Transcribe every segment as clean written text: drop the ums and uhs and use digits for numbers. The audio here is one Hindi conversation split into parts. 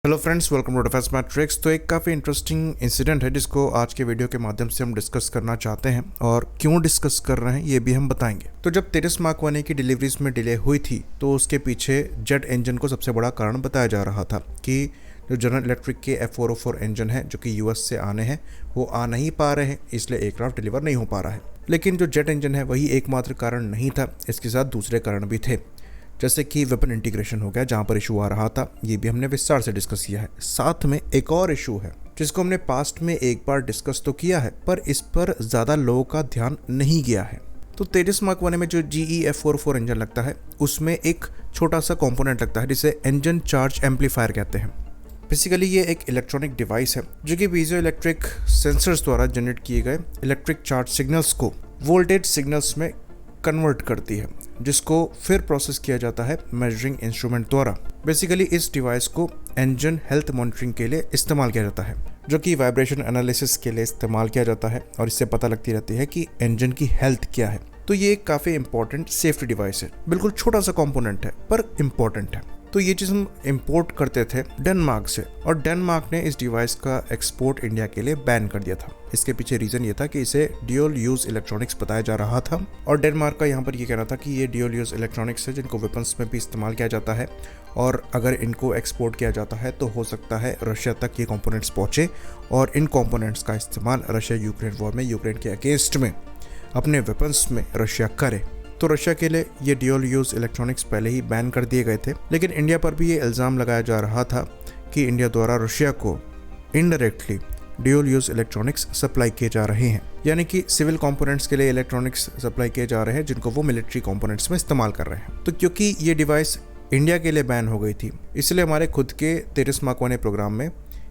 Hello friends, welcome to Defence Matrix. तो एक काफ़ी इंटरेस्टिंग इंसिडेंट है जिसको आज के वीडियो के माध्यम से हम डिस्कस करना चाहते हैं, और क्यों डिस्कस कर रहे हैं ये भी हम बताएंगे। तो जब तेजस मार्क 1 की डिलीवरीज में डिले हुई थी तो उसके पीछे जेट इंजन को सबसे बड़ा कारण बताया जा रहा था कि जो जनरल इलेक्ट्रिक के F404 इंजन है जो कि यूएस से आने हैं वो आ नहीं पा रहे हैं, इसलिए एयरक्राफ्ट डिलीवर नहीं हो पा रहा है। लेकिन जो जेट इंजन है वही एकमात्र कारण नहीं था, इसके साथ दूसरे कारण भी थे, जैसे कि वेपन इंटीग्रेशन हो गया जहाँ पर इशू आ रहा था, ये भी हमने विस्तार से डिस्कस किया है। साथ में एक और इशू है जिसको हमने पास्ट में एक बार डिस्कस तो किया है पर इस पर ज़्यादा लोगों का ध्यान नहीं गया है। तो तेजस मार्क 1 में जो GE F404 इंजन लगता है उसमें एक छोटा सा कंपोनेंट लगता है जिसे इंजन चार्ज एम्पलीफायर कहते हैं। बेसिकली ये एक इलेक्ट्रॉनिक डिवाइस है जो कि पीजो इलेक्ट्रिक सेंसर्स द्वारा जनरेट किए गए इलेक्ट्रिक चार्ज सिग्नल्स को वोल्टेज सिग्नल्स में कन्वर्ट करती है, जिसको फिर प्रोसेस किया जाता है मेजरिंग इंस्ट्रूमेंट द्वारा। बेसिकली इस डिवाइस को इंजन हेल्थ मॉनिटरिंग के लिए इस्तेमाल किया जाता है, जो कि वाइब्रेशन एनालिसिस के लिए इस्तेमाल किया जाता है, और इससे पता लगती रहती है कि इंजन की हेल्थ क्या है। तो ये एक काफ़ी इंपॉर्टेंट सेफ्टी डिवाइस है, बिल्कुल छोटा सा कंपोनेंट है पर इम्पॉर्टेंट है। तो ये चीज़ हम इंपोर्ट करते थे डेनमार्क से, और डेनमार्क ने इस डिवाइस का एक्सपोर्ट इंडिया के लिए बैन कर दिया था। इसके पीछे रीज़न ये था कि इसे ड्यूल यूज़ इलेक्ट्रॉनिक्स बताया जा रहा था, और डेनमार्क का यहाँ पर ये कहना था कि ये ड्यूल यूज़ इलेक्ट्रॉनिक्स है जिनको वेपन्स में भी इस्तेमाल किया जाता है, और अगर इनको एक्सपोर्ट किया जाता है तो हो सकता है रशिया तक ये कंपोनेंट्स पहुँचे, और इन कंपोनेंट्स का इस्तेमाल रशिया यूक्रेन वॉर में यूक्रेन के अगेंस्ट में अपने वेपन्स में रशिया करे। तो रशिया के लिए ये ड्यूल यूज़ इलेक्ट्रॉनिक्स पहले ही बैन कर दिए गए थे, लेकिन इंडिया पर भी ये इल्ज़ाम लगाया जा रहा था कि इंडिया द्वारा रशिया को indirectly dual use electronics supply किए जा रहे हैं, यानी कि सिविल कंपोनेंट्स के लिए इलेक्ट्रॉनिक्स सप्लाई किए जा रहे हैं जिनको वो मिलिट्री कंपोनेंट्स में इस्तेमाल कर रहे हैं। तो क्योंकि ये डिवाइस इंडिया के लिए बैन हो गई थी, इसलिए हमारे खुद के तेजस मार्क 1 प्रोग्राम में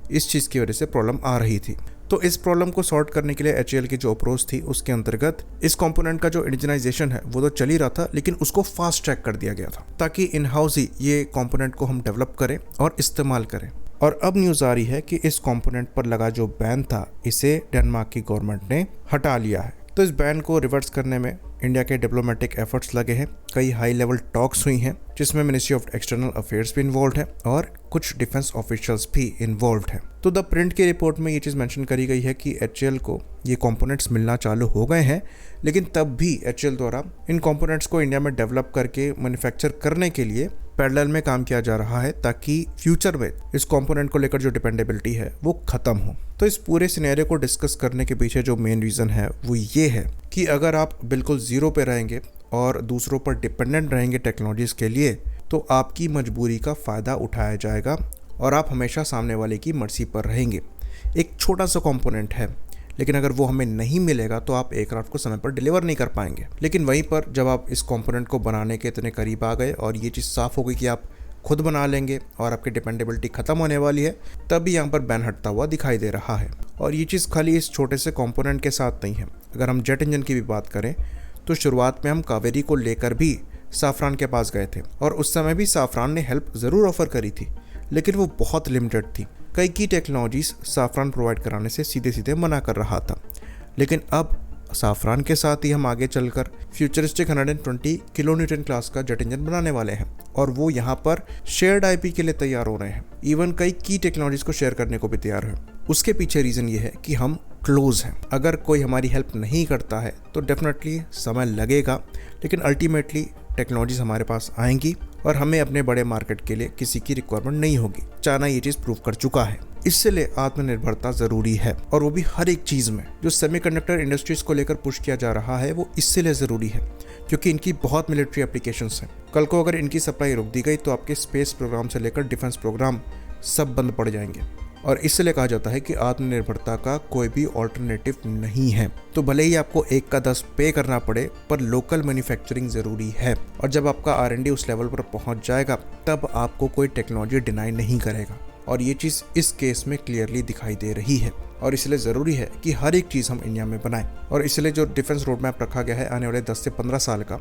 इस चीज़ की वजह से प्रॉब्लम आ रही थी। तो इस प्रॉब्लम को सॉर्ट करने के लिए HAL की जो अप्रोच थी उसके अंतर्गत इस कंपोनेंट का जो इंडिजनाइजेशन है वो तो चल ही रहा था, लेकिन उसको फास्ट ट्रैक कर दिया गया था ताकि इन हाउस ही ये कंपोनेंट को हम डेवलप करें और इस्तेमाल करें। और अब न्यूज़ आ रही है कि इस कंपोनेंट पर लगा जो बैन था इसे डेनमार्क की गवर्नमेंट ने हटा लिया है। तो इस बैन को रिवर्स करने में इंडिया के डिप्लोमेटिक एफर्ट्स लगे हैं, कई हाई लेवल टॉक्स हुई हैं जिसमें मिनिस्ट्री ऑफ एक्सटर्नल अफेयर्स भी इन्वॉल्व है और कुछ डिफेंस ऑफिशियल्स भी इन्वॉल्व हैं। तो द प्रिंट की रिपोर्ट में ये चीज़ मेंशन करी गई है कि HAL को ये कंपोनेंट्स मिलना चालू हो गए हैं, लेकिन तब भी HAL द्वारा इन कंपोनेंट्स को इंडिया में डेवलप करके मैन्युफैक्चर करने के लिए पैरेलल में काम किया जा रहा है ताकि फ्यूचर में इस कंपोनेंट को लेकर जो डिपेंडेबिलिटी है वो ख़त्म हो। तो इस पूरे सिनेरियो को डिस्कस करने के पीछे जो मेन रीज़न है वो ये है कि अगर आप बिल्कुल ज़ीरो पे रहेंगे और दूसरों पर डिपेंडेंट रहेंगे टेक्नोलॉजीज़ के लिए, तो आपकी मजबूरी का फ़ायदा उठाया जाएगा और आप हमेशा सामने वाले की मर्जी पर रहेंगे। एक छोटा सा कंपोनेंट है, लेकिन अगर वो हमें नहीं मिलेगा तो आप एयरक्राफ्ट को समय पर डिलीवर नहीं कर पाएंगे। लेकिन वहीं पर जब आप इस कंपोनेंट को बनाने के इतने करीब आ गए और ये चीज़ साफ़ हो गई कि आप खुद बना लेंगे और आपकी डिपेंडेबिलिटी ख़त्म होने वाली है, तभी यहाँ पर बैन हटता हुआ दिखाई दे रहा है। और ये चीज़ खाली इस छोटे से कंपोनेंट के साथ नहीं है। अगर हम जेट इंजन की भी बात करें तो शुरुआत में हम कावेरी को लेकर भी साफरान के पास गए थे, और उस समय भी साफरान ने हेल्प ज़रूर ऑफ़र करी थी, लेकिन वो बहुत लिमिटेड थी। कई की टेक्नोलॉजीज़ साफरान प्रोवाइड कराने से सीधे सीधे मना कर रहा था, लेकिन अब साफरान के साथ ही हम आगे चलकर फ्यूचरिस्टिक 120 किलोन्यूटन क्लास का जेट इंजन बनाने वाले हैं, और वो यहाँ पर शेयर्ड IP के लिए तैयार हो रहे हैं। इवन कई की टेक्नोलॉजीज़ को शेयर करने को भी तैयार है। उसके पीछे रीज़न ये है कि हम क्लोज हैं। अगर कोई हमारी हेल्प नहीं करता है तो डेफिनेटली समय लगेगा, लेकिन अल्टीमेटली टेक्नोलॉजीज हमारे पास आएंगी और हमें अपने बड़े मार्केट के लिए किसी की रिक्वायरमेंट नहीं होगी। चाइना ये चीज़ प्रूव कर चुका है। इसलिए आत्मनिर्भरता ज़रूरी है, और वो भी हर एक चीज़ में। जो सेमीकंडक्टर इंडस्ट्रीज़ को लेकर पुश किया जा रहा है वो इसलिए ज़रूरी है क्योंकि इनकी बहुत मिलिट्री एप्लीकेशंस हैं। कल को अगर इनकी सप्लाई रुक दी गई तो आपके स्पेस प्रोग्राम से लेकर डिफेंस प्रोग्राम सब बंद पड़ जाएंगे, और इसलिए कहा जाता है कि आत्मनिर्भरता का कोई भी ऑल्टरनेटिव नहीं है। तो भले ही आपको 1 का 10 पे करना पड़े, पर लोकल मैन्युफैक्चरिंग ज़रूरी है, और जब आपका R&D उस लेवल पर पहुंच जाएगा तब आपको कोई टेक्नोलॉजी डिनाई नहीं करेगा, और ये चीज़ इस केस में क्लियरली दिखाई दे रही है। और इसलिए ज़रूरी है कि हर एक चीज़ हम इंडिया में बनाएं, और इसलिए जो डिफेंस रोड मैप रखा गया है आने वाले 10 से 15 साल का,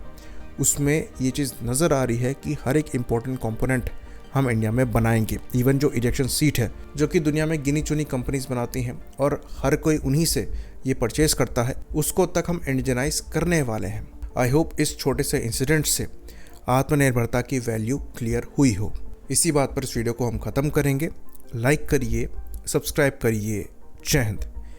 उसमें ये चीज़ नज़र आ रही है कि हर एक इम्पोर्टेंट कॉम्पोनेंट हम इंडिया में बनाएंगे। इवन जो इजेक्शन सीट है जो कि दुनिया में गिनी चुनी कंपनीज बनाती हैं और हर कोई उन्हीं से ये परचेज करता है, उसको तक हम इंडिजनाइज करने वाले हैं। आई होप इस छोटे से इंसिडेंट से आत्मनिर्भरता की वैल्यू क्लियर हुई हो। इसी बात पर इस वीडियो को हम ख़त्म करेंगे। लाइक करिए, सब्सक्राइब करिए। जय हिंद।